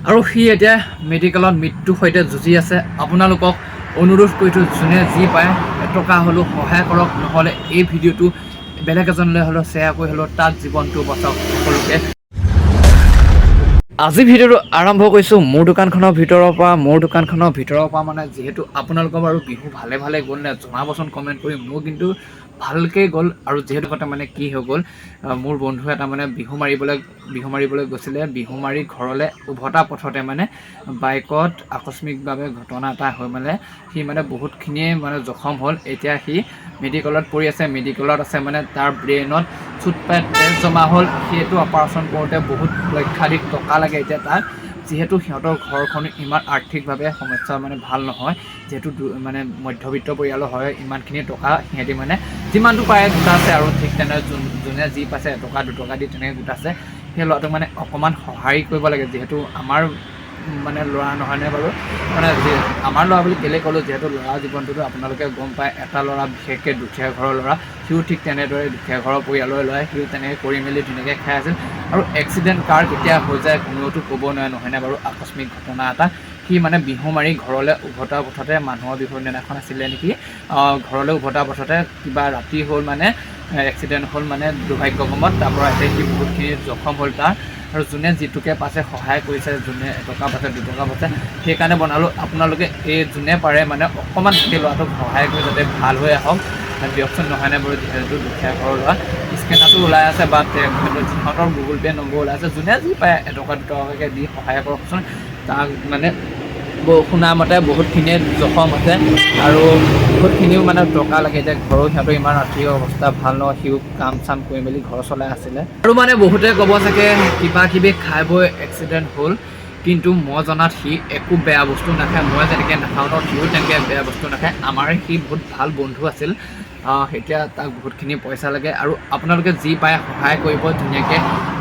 আৰু সি এতিয়া মেডিকেলত মৃত্যুৰ সৈতে যুঁজি আছে। আপোনালোকক অনুৰোধ কৰিছোঁ, যোনে যি পায় এটকা হ'লেও সহায় কৰক, নহ'লে এই ভিডিঅ'টো বেলেগ এজনলৈ হ'লেও শ্বেয়াৰ কৰি হ'লেও তাক জীৱনটো বচাওক সকলোকে। আজি ভিডিঅ'টো আৰম্ভ কৰিছোঁ মোৰ দোকানখনৰ ভিতৰৰ পৰা মানে যিহেতু আপোনালোকৰ বাৰু বিহু ভালে গ'ল নে জনাবচোন কমেণ্ট কৰি। মোৰ কিন্তু ভালকৈ গ'ল। আৰু যিহেতু কথা মানে কি হৈ গ'ল, মোৰ বন্ধু এটা মানে বিহু মাৰিবলৈ গৈছিলে। বিহু মাৰি ঘৰলৈ উভতা পথতে মানে বাইকত আকস্মিকভাৱে ঘটনা এটা হৈ মানে সি মানে বহুতখিনিয়ে মানে জখম হ'ল। এতিয়া সি মেডিকেলত পৰি আছে। মেডিকেলত আছে মানে তাৰ ব্ৰেইনত চুট পাই তেজ জমা হ'ল। সেইটো অপাৰেশ্যন কৰোঁতে বহুত লক্ষাধিক টকা লাগে এতিয়া তাক। যিহেতু সিহঁতৰ ঘৰখন ইমান আৰ্থিকভাৱে সমস্যা মানে ভাল নহয়, যিহেতু মানে মধ্যবিত্ত পৰিয়ালৰ হয়। ইমানখিনি টকা সিহঁতি মানে যিমানটো পাৰে গোটাইছে আৰু ঠিক তেনেদৰে যোনে যি পাইছে এটকা দুটকা দি তেনেকৈ গোটাইছে। সেই ল'ৰাটোক মানে অকণমান সহায় কৰিব লাগে, যিহেতু আমাৰ মানে ল'ৰা নহয়নে বাৰু, মানে আমাৰ ল'ৰা বুলি কেলৈ ক'লোঁ, যিহেতু ল'ৰা জীৱনটোতো আপোনালোকে গম পায়। এটা ল'ৰা বিশেষকৈ দুখীয়া ঘৰৰ ল'ৰা, সিও ঠিক তেনেদৰে দুখীয়া ঘৰৰ পৰিয়ালৰ ল'ৰাই সিও তেনেকৈ কৰি মেলি ধুনীয়াকৈ খাই আছিল। আৰু এক্সিডেণ্ট কাৰ কেতিয়া হৈ যায় কোনেওতো ক'ব নোৱাৰে নহয়নে বাৰু। আকস্মিক ঘটনা এটা সি মানে বিহু মাৰি ঘৰলৈ উভতাৰ পথতে, মানুহৰ বিহুৰ দিনাখন আছিলে নেকি, ঘৰলৈ উভতাৰ পথতে কিবা ৰাতি হ'ল মানে এক্সিডেণ্ট হ'ল মানে দুৰ্ভাগ্যক্ৰমত। তাৰপৰা এতিয়া সি বহুতখিনি জখম হ'ল তাৰ। আৰু যোনে যিটোকে পাইছে সহায় কৰিছে, যোনে এটকা পাইছে দুটকা পাইছে, সেইকাৰণে বনালোঁ। আপোনালোকে এই যোনে পাৰে মানে অকণমান সেই ল'ৰাটোক সহায় কৰি যাতে ভাল হৈ আহক দিয়কচোন নহয়নে বাৰু। যিহেতু দুখীয়া ঘৰৰ ল'ৰা, স্কেনাৰটো ওলাই আছে বা সিহঁতৰ গুগল পে' নম্বৰ ওলাই আছে। যোনে যি পায় এটকা দুটকাকৈ দি সহায় কৰকচোন। তাক মানে শুনা মতে বহুতখিনিয়ে জখম আছে আৰু বহুতখিনিও মানে টকা লাগে। এতিয়া ঘৰো সিহঁতৰ ইমান আৰ্থিক অৱস্থা ভাল নহয়, সিও কাম চাম কৰি মেলি ঘৰ চলাই আছিলে। আৰু মানে বহুতে ক'ব চাগে কিবা কিবি খাই বৈ এক্সিডেণ্ট হ'ল, কিন্তু মই জনাত সি একো বেয়া বস্তু নাখায়। মই যেনেকৈ নাখাওঁ ন, সিও তেনেকৈ বেয়া বস্তু নাখায়। আমাৰ সি বহুত ভাল বন্ধু আছিল। এতিয়া তাক বহুতখিনি পইচা লাগে আৰু আপোনালোকে যি পায় সহায় কৰিব ধুনীয়াকৈ।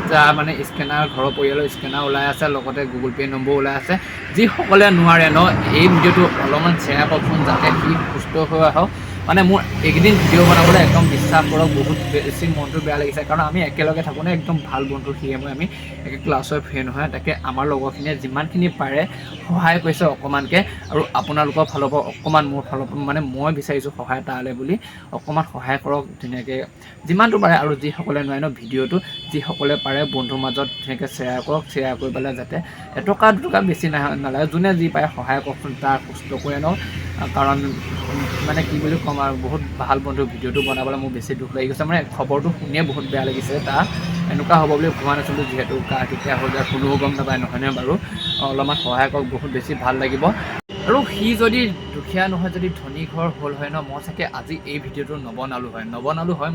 যাৰ মানে স্কেনাৰ ঘৰৰ পৰিয়ালৰ স্কেনাৰ ওলাই আছে, লগতে গুগল পে' নম্বৰ ওলাই আছে। যিসকলে নোৱাৰে ন, এই ভিডিঅ'টো অলপমান শ্বেয়াৰ কৰকচোন যাতে সি সুস্থ হৈ আহক। মানে মোৰ এইকেইদিন ভিডিঅ' বনাবলৈ একদম বিশ্বাস কৰক বহুত বেছি মনটো বেয়া লাগিছে, কাৰণ আমি একেলগে থাকোঁ নে, একদম ভাল বন্ধু সিয়ে আমি একে ক্লাছৰ ফ্ৰেণ্ড হয়। তাকে আমাৰ লগৰখিনিয়ে যিমানখিনি পাৰে সহায় কৰিছে অকণমানকৈ। আৰু আপোনালোকৰ ফালৰ পৰা অকণমান, মোৰ ফালৰ পৰা মানে মই বিচাৰিছোঁ সহায় তালৈ বুলি অকণমান সহায় কৰক ধুনীয়াকৈ যিমানটো পাৰে। আৰু যিসকলে নোৱাৰে ন, ভিডিঅ'টো যিসকলে পাৰে বন্ধুৰ মাজত ধুনীয়াকৈ শ্বেয়াৰ কৰক। শ্বেয়াৰ কৰি পেলাই যাতে এটকা দুটকা বেছি নালাগে, যোনে যি পাৰে সহায় কৰকচোন, তাক সুস্থ কৰি আনক। কাৰণ মানে কি বুলি ক'ম আৰু, বহুত ভাল বন্ধু। ভিডিঅ'টো বনাবলৈ মোৰ বেছি দুখ লাগি গৈছে, মানে খবৰটো শুনিয়ে বহুত বেয়া লাগিছে। তাৰ এনেকুৱা হ'ব বুলি ভবা নাছিলোঁ, যিহেতু কাৰ কেতিয়া হৈ যায় কোনেও গম নাপায় নহয়নে বাৰু। অলপমান সহায় কৰক, বহুত বেছি ভাল লাগিব। আৰু সি যদি দুখীয়া নহয়, যদি ধনী ঘৰ হ'ল হয় ন, মই চাগে আজি এই ভিডিঅ'টো নবনালোঁ হয়।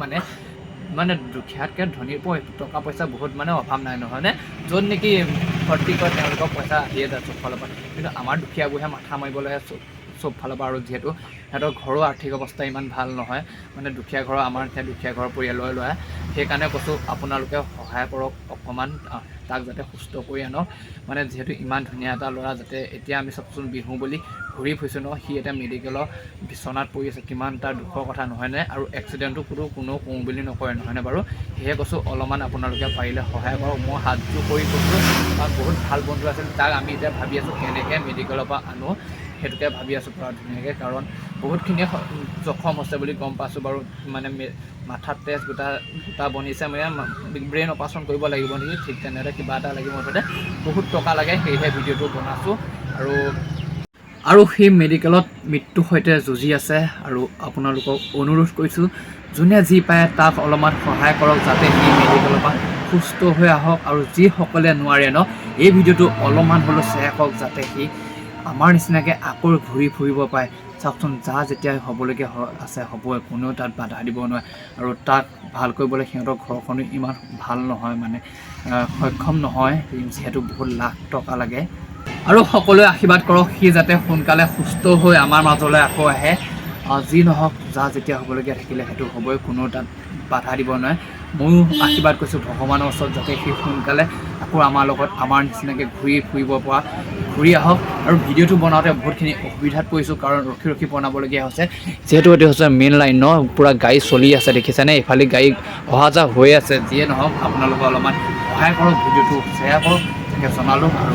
মানে দুখীয়াতকৈ ধনীৰ টকা পইচা বহুত মানে অভাৱ নাই নহয়নে। য'ত নেকি ভৰ্তি কৰে তেওঁলোকৰ পইচা আহিয়ে যায় চব ফালৰ পৰা, কিন্তু আমাৰ দুখীয়াবোৰহে মাথা মাৰিবলৈ চব ফালৰ পৰা। আৰু যিহেতু সিহঁতৰ ঘৰৰ আৰ্থিক অৱস্থা ইমান ভাল নহয়, মানে দুখীয়া ঘৰৰ, আমাৰ নিচিনা দুখীয়া ঘৰৰ পৰিয়ালৰ ল'ৰা। সেইকাৰণে কৈছোঁ আপোনালোকে সহায় কৰক অকণমান, তাক যাতে সুস্থ কৰি আনক। মানে যিহেতু ইমান ধুনীয়া এটা ল'ৰা, যাতে এতিয়া আমি চাওকচোন বিহু বুলি ঘূৰি ফুৰিছোঁ ন, সি এতিয়া মেডিকেলৰ বিচনাত পৰি আছে, কিমান তাৰ দুখৰ কথা নহয়নে। আৰু এক্সিডেণ্টটো কোনেও কওঁ বুলি নকৰে নহয়নে বাৰু। সেয়ে কৈছোঁ অলপমান আপোনালোকে পাৰিলে সহায় কৰক। মই হাতযোৰ কৰি কৈছোঁ, কাৰণ বহুত ভাল বন্ধু আছিল। তাক আমি এতিয়া ভাবি আছোঁ কেনেকৈ মেডিকেলৰ পৰা আনো, সেইটোকে ভাবি আছোঁ পুৰা ধুনীয়াকৈ। কাৰণ বহুতখিনিয়ে জখম হৈছে বুলি গম পাইছোঁ বাৰু। মানে মাথাত তেজ গোটা বনিছে, মানে ব্ৰেইন অপাৰেশ্যন কৰিব লাগিব নেকি, ঠিক তেনেদৰে কিবা এটা লাগিব মুঠতে বহুত টকা লাগে। সেয়েহে ভিডিঅ'টো বনাইছোঁ। আৰু সেই মেডিকেলত মৃত্যুৰ সৈতে যুঁজি আছে। আৰু আপোনালোকক অনুৰোধ কৰিছোঁ, যোনে যি পায় তাক অলপমান সহায় কৰক, যাতে সি মেডিকেলৰ পৰা সুস্থ হৈ আহক। আৰু যিসকলে নোৱাৰে ন, এই ভিডিঅ'টো অলপমান হ'লেও শ্বেয়াৰ কৰক, যাতে সি আমাৰ নিচিনাকৈ আকৌ ঘূৰি ফুৰিব পাৰে। চাওকচোন, যাৰ যেতিয়া হ'বলগীয়া আছে হ'বই, কোনেও তাত বাধা দিব নোৱাৰে। আৰু তাক ভাল কৰিবলৈ সিহঁতৰ ঘৰখনো ইমান ভাল নহয়, মানে সক্ষম নহয়, যিহেতু বহুত লাখ টকা লাগে। আৰু সকলোৱে আশীৰ্বাদ কৰক, সি যাতে সোনকালে সুস্থ হৈ আমাৰ মাজলৈ আকৌ আহে। যি নহওক, যাৰ যেতিয়া হ'বলগীয়া থাকিলে সেইটো হ'বই, কোনো তাত বাধা দিব নোৱাৰে। ময়ো আশীৰ্বাদ কৰিছোঁ ভগৱানৰ ওচৰত, যাতে সি সোনকালে আকৌ আমাৰ লগত আমাৰ নিচিনাকৈ ঘূৰি আহক। আৰু ভিডিঅ'টো বনাওঁতে বহুতখিনি অসুবিধাত পৰিছোঁ, কাৰণ ৰখি বনাবলগীয়া হৈছে। যিহেতু এইটো হৈছে মেইন লাইন ন, পূৰা গাড়ী চলি আছে দেখিছেনে, এইফালে গাড়ী অহা যোৱা হৈ আছে। যিয়ে নহওক আপোনালোকে অলপমান সহায় কৰক, ভিডিঅ'টো শ্বেয়াৰ কৰক, তেনেকৈ জনালোঁ। আৰু